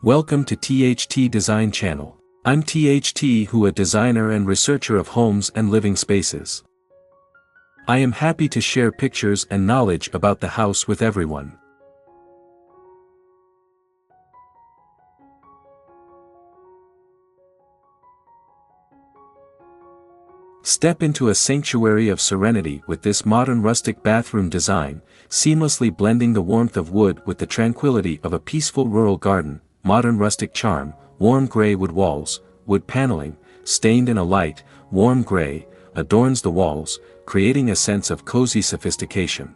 Welcome to THT Design Channel. I'm THT, who a designer and researcher of homes and living spaces. I am happy to share pictures and knowledge about the house with everyone. Step into a sanctuary of serenity with this modern rustic bathroom design, seamlessly blending the warmth of wood with the tranquility of a peaceful rural garden. Modern rustic charm, warm gray wood walls, wood paneling, stained in a light, warm gray, adorns the walls, creating a sense of cozy sophistication.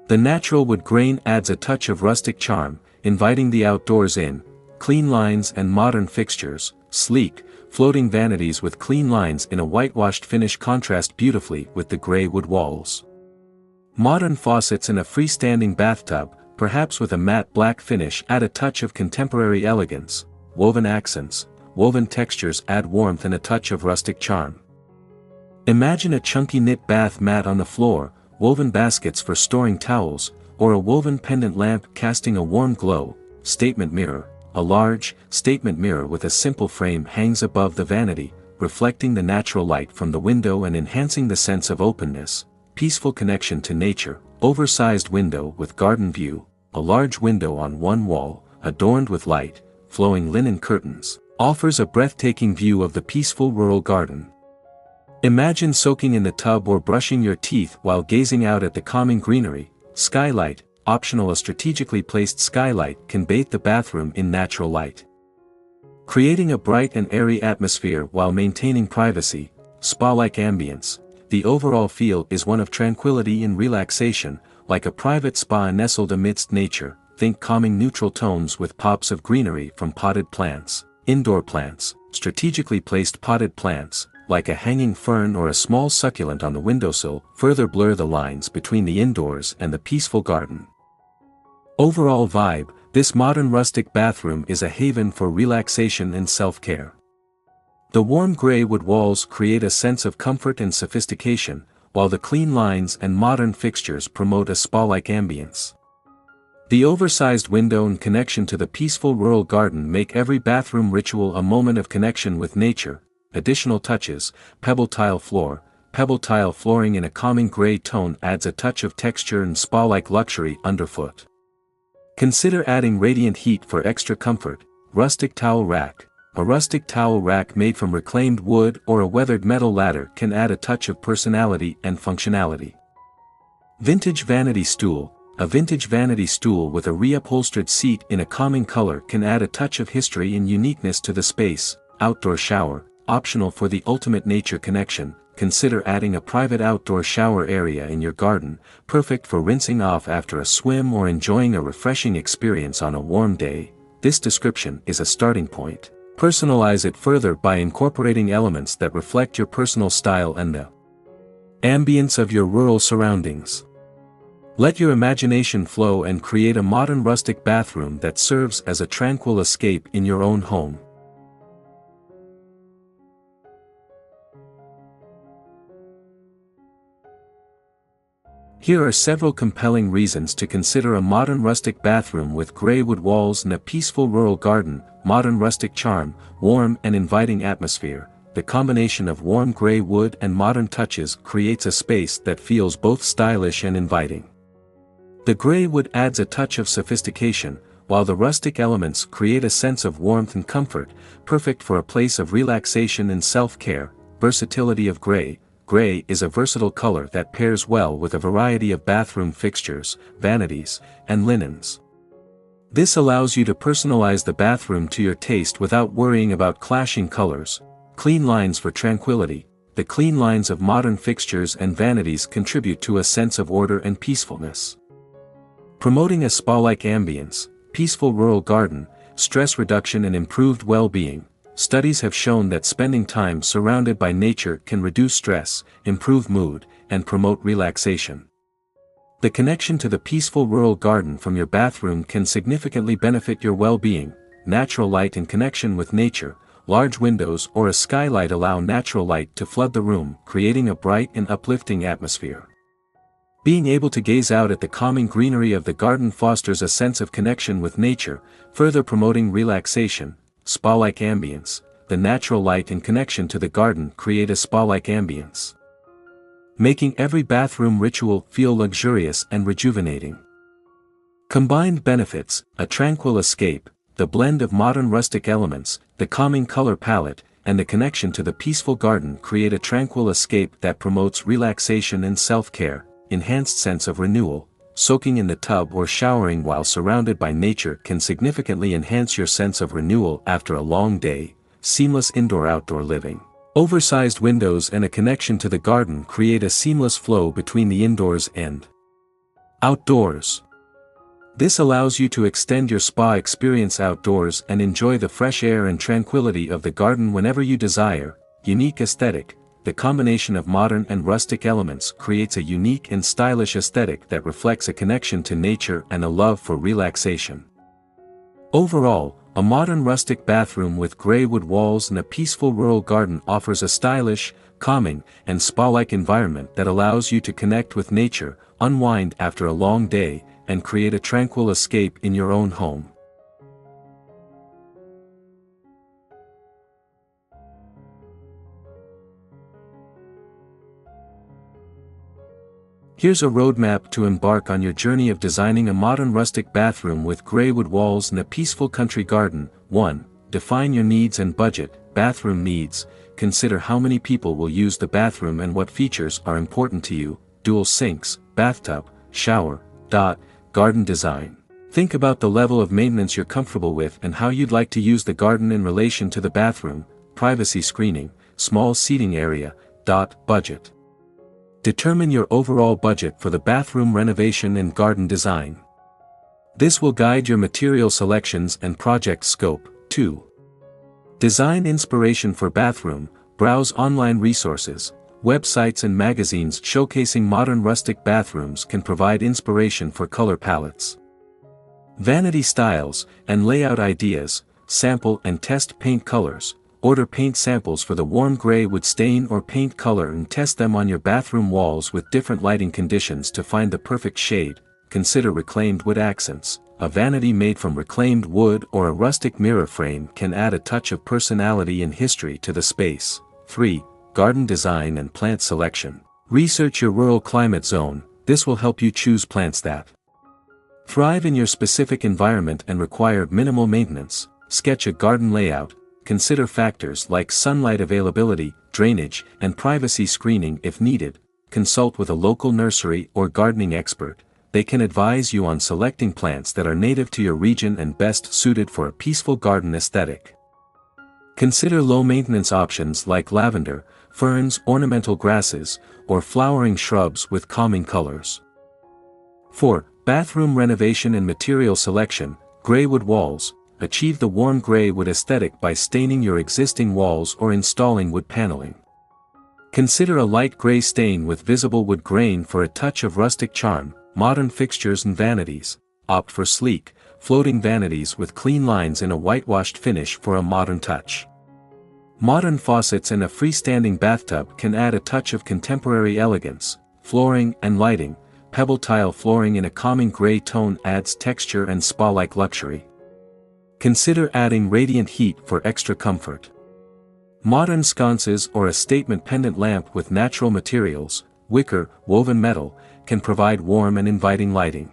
The natural wood grain adds a touch of rustic charm, inviting the outdoors in. Clean lines and modern fixtures, sleek, floating vanities with clean lines in a whitewashed finish contrast beautifully with the gray wood walls. Modern faucets in a freestanding bathtub, perhaps with a matte black finish, add a touch of contemporary elegance. Woven accents, woven textures add warmth and a touch of rustic charm. Imagine a chunky knit bath mat on the floor, woven baskets for storing towels, or a woven pendant lamp casting a warm glow. Statement mirror, a large, statement mirror with a simple frame hangs above the vanity, reflecting the natural light from the window and enhancing the sense of openness. Peaceful connection to nature, oversized window with garden view, a large window on one wall, adorned with light, flowing linen curtains, offers a breathtaking view of the peaceful rural garden. Imagine soaking in the tub or brushing your teeth while gazing out at the calming greenery. Skylight, optional. A strategically placed skylight can bathe the bathroom in natural light, creating a bright and airy atmosphere while maintaining privacy. Spa-like ambience, the overall feel is one of tranquility and relaxation, like a private spa nestled amidst nature. Think calming neutral tones with pops of greenery from potted plants. Indoor plants, strategically placed potted plants, like a hanging fern or a small succulent on the windowsill, further blur the lines between the indoors and the peaceful garden. Overall vibe, this modern rustic bathroom is a haven for relaxation and self-care. The warm gray wood walls create a sense of comfort and sophistication, while the clean lines and modern fixtures promote a spa-like ambience. The oversized window and connection to the peaceful rural garden make every bathroom ritual a moment of connection with nature. Additional touches, pebble tile floor. Pebble tile flooring in a calming gray tone adds a touch of texture and spa-like luxury underfoot. Consider adding radiant heat for extra comfort. Rustic towel rack. A rustic towel rack made from reclaimed wood or a weathered metal ladder can add a touch of personality and functionality. Vintage vanity stool. A vintage vanity stool with a reupholstered seat in a calming color can add a touch of history and uniqueness to the space. Outdoor shower, optional for the ultimate nature connection. Consider adding a private outdoor shower area in your garden, perfect for rinsing off after a swim or enjoying a refreshing experience on a warm day. This description is a starting point. Personalize it further by incorporating elements that reflect your personal style and the ambience of your rural surroundings. Let your imagination flow and create a modern rustic bathroom that serves as a tranquil escape in your own home. Here are several compelling reasons to consider a modern rustic bathroom with gray wood walls and a peaceful rural garden. Modern rustic charm, warm and inviting atmosphere. The combination of warm gray wood and modern touches creates a space that feels both stylish and inviting. The gray wood adds a touch of sophistication, while the rustic elements create a sense of warmth and comfort, perfect for a place of relaxation and self-care. Versatility of gray. Gray is a versatile color that pairs well with a variety of bathroom fixtures, vanities, and linens. This allows you to personalize the bathroom to your taste without worrying about clashing colors. Clean lines for tranquility. The clean lines of modern fixtures and vanities contribute to a sense of order and peacefulness, promoting a spa-like ambience. Peaceful rural garden, stress reduction and improved well-being. Studies have shown that spending time surrounded by nature can reduce stress, improve mood, and promote relaxation. The connection to the peaceful rural garden from your bathroom can significantly benefit your well-being. Natural light in connection with nature. Large windows or a skylight allow natural light to flood the room, creating a bright and uplifting atmosphere. Being able to gaze out at the calming greenery of the garden fosters a sense of connection with nature, further promoting relaxation. Spa-like ambience. The natural light and connection to the garden create a spa-like ambience, making every bathroom ritual feel luxurious and rejuvenating. Combined benefits: a tranquil escape. The blend of modern rustic elements, the calming color palette, and the connection to the peaceful garden create a tranquil escape that promotes relaxation and self-care. Enhanced sense of renewal. Soaking in the tub or showering while surrounded by nature can significantly enhance your sense of renewal after a long day. Seamless indoor-outdoor living. Oversized windows and a connection to the garden create a seamless flow between the indoors and outdoors. This allows you to extend your spa experience outdoors and enjoy the fresh air and tranquility of the garden whenever you desire. Unique aesthetic. The combination of modern and rustic elements creates a unique and stylish aesthetic that reflects a connection to nature and a love for relaxation. Overall, a modern rustic bathroom with gray wood walls and a peaceful rural garden offers a stylish, calming, and spa-like environment that allows you to connect with nature, unwind after a long day, and create a tranquil escape in your own home. Here's a roadmap to embark on your journey of designing a modern rustic bathroom with gray wood walls and a peaceful country garden. 1. Define your needs and budget. Bathroom needs. Consider how many people will use the bathroom and what features are important to you. Dual sinks, bathtub, shower. Garden design. Think about the level of maintenance you're comfortable with and how you'd like to use the garden in relation to the bathroom. Privacy screening, small seating area. Budget. Determine your overall budget for the bathroom renovation and garden design. This will guide your material selections and project scope. 2. Design inspiration for bathroom. Browse online resources. Websites and magazines showcasing modern rustic bathrooms can provide inspiration for color palettes, vanity styles, and layout ideas. Sample and test paint colors. Order paint samples for the warm gray wood stain or paint color and test them on your bathroom walls with different lighting conditions to find the perfect shade. Consider reclaimed wood accents. A vanity made from reclaimed wood or a rustic mirror frame can add a touch of personality and history to the space. 3. Garden design and plant selection. Research your rural climate zone. This will help you choose plants that thrive in your specific environment and require minimal maintenance. Sketch a garden layout. Consider factors like sunlight availability, drainage, and privacy screening if needed. Consult with a local nursery or gardening expert. They can advise you on selecting plants that are native to your region and best suited for a peaceful garden aesthetic. Consider low-maintenance options like lavender, ferns, ornamental grasses, or flowering shrubs with calming colors. 4. Bathroom renovation and material selection. Gray wood walls. Achieve the warm gray wood aesthetic by staining your existing walls or installing wood paneling. Consider a light gray stain with visible wood grain for a touch of rustic charm. Modern fixtures and vanities. Opt for sleek, floating vanities with clean lines in a whitewashed finish for a modern touch. Modern faucets and a freestanding bathtub can add a touch of contemporary elegance. Flooring and lighting. Pebble tile flooring in a calming gray tone adds texture and spa-like luxury. Consider adding radiant heat for extra comfort. Modern sconces or a statement pendant lamp with natural materials, wicker, woven metal, can provide warm and inviting lighting.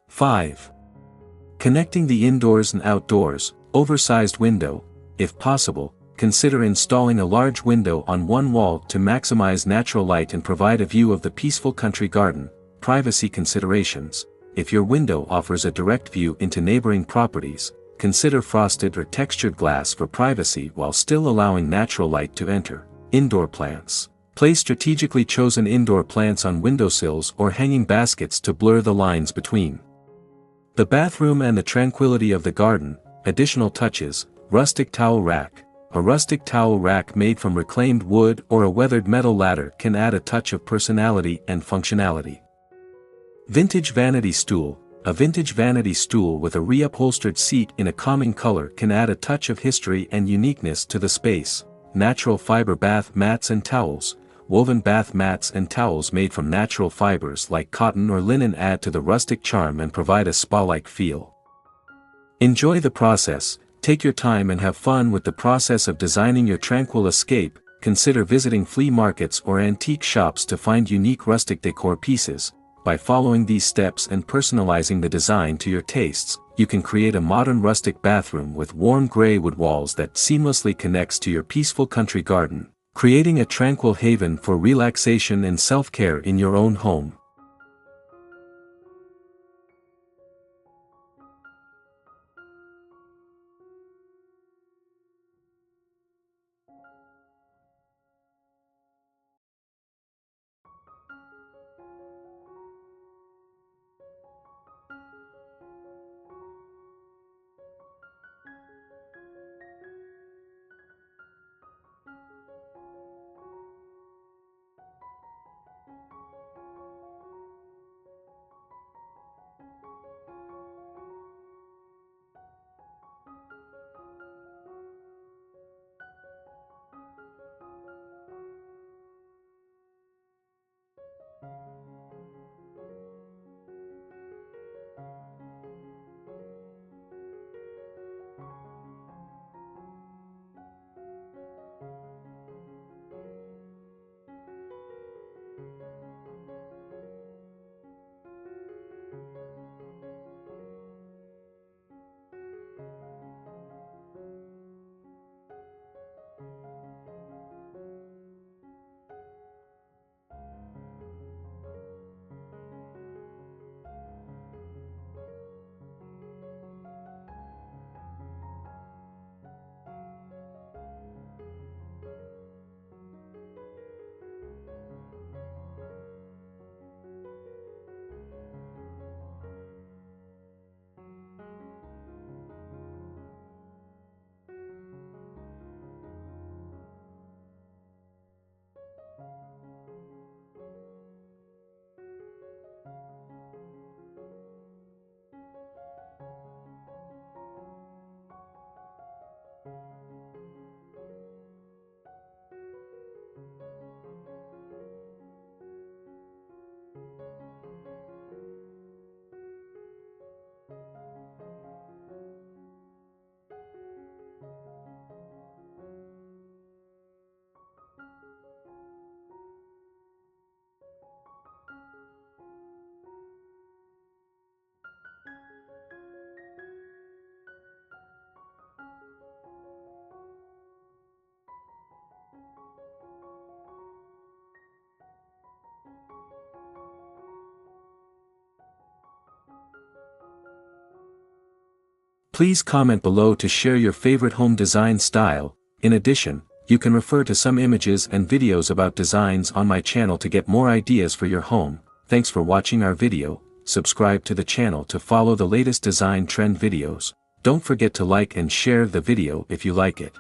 5. Connecting the indoors and outdoors. Oversized window. If possible, consider installing a large window on one wall to maximize natural light and provide a view of the peaceful country garden. Privacy considerations. If your window offers a direct view into neighboring properties, consider frosted or textured glass for privacy while still allowing natural light to enter. Indoor plants. Place strategically chosen indoor plants on windowsills or hanging baskets to blur the lines between the bathroom and the tranquility of the garden. Additional touches. Rustic towel rack. A rustic towel rack made from reclaimed wood or a weathered metal ladder can add a touch of personality and functionality. Vintage vanity stool. A vintage vanity stool with a reupholstered seat in a calming color can add a touch of history and uniqueness to the space. Natural fiber bath mats and towels. woven bath mats and towels made from natural fibers like cotton or linen add to the rustic charm and provide a spa-like feel. Enjoy the process, take your time and have fun with the process of designing your tranquil escape. Consider visiting flea markets or antique shops to find unique rustic decor pieces. By following these steps and personalizing the design to your tastes, you can create a modern rustic bathroom with warm gray wood walls that seamlessly connects to your peaceful country garden, creating a tranquil haven for relaxation and self-care in your own home. Please comment below to share your favorite home design style. In addition, you can refer to some images and videos about designs on my channel to get more ideas for your home. Thanks for watching our video. Subscribe to the channel to follow the latest design trend videos. Don't forget to like and share the video if you like it.